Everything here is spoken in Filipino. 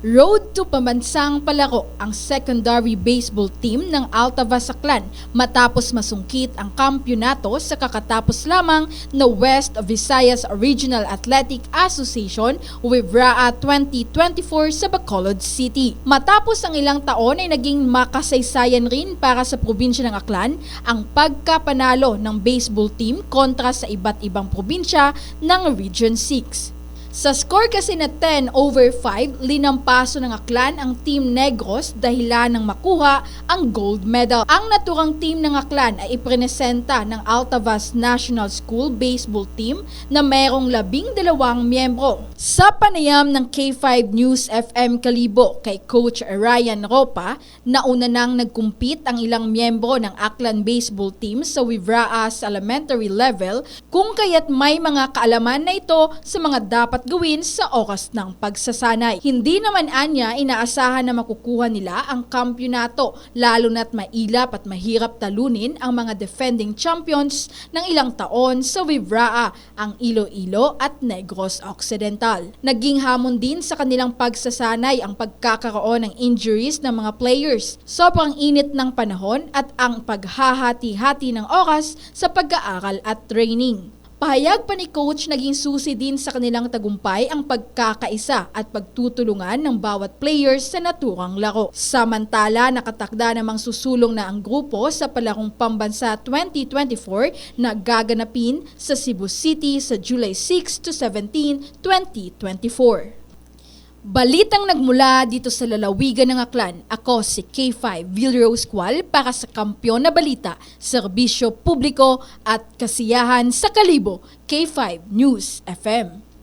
Road to pambansang palaro ang secondary baseball team ng Altavas Aklan matapos masungkit ang kampyonato sa kakatapos lamang na West Visayas Regional Athletic Association WIVRAA 2024 sa Bacolod City. Matapos ang ilang taon ay naging makasaysayan rin para sa probinsya ng Aklan ang pagkapanalo ng baseball team kontra sa iba't ibang probinsya ng Region 6. Sa score kasi na 10/5, linampaso ng Aklan ang Team Negros dahilan ng makuha ang gold medal. Ang naturang team ng Aklan ay iprenesenta ng Altavas National School Baseball Team na merong 12 miyembro. Sa panayam ng K5 News FM Kalibo kay Coach Ryan Ropa, nauna nang nagkumpit ang ilang miyembro ng Aklan Baseball Team sa WIVRAA sa elementary level kung kaya't may mga kaalaman na ito sa mga dapat gawin sa oras ng pagsasanay. Hindi naman anya inaasahan na makukuha nila ang kampyonato lalo na't mailap at mahirap talunin ang mga defending champions ng ilang taon sa WIVRAA, ang Iloilo at Negros Occidental. Naging hamon din sa kanilang pagsasanay ang pagkakaroon ng injuries ng mga players, sobrang init ng panahon at ang paghahati-hati ng oras sa pag-aaral at training. Pahayag pa ni Coach, naging susi din sa kanilang tagumpay ang pagkakaisa at pagtutulungan ng bawat players sa naturang laro. Samantala, nakatakda namang susulong na ang grupo sa palarong pambansa 2024 na gaganapin sa Cebu City sa July 6 to 17, 2024. Balitang nagmula dito sa lalawigan ng Aklan, ako si K5 Vilrose Cual para sa Kampyon na Balita, Serbisyo Publiko at Kasiyahan sa Kalibo, K5 News FM.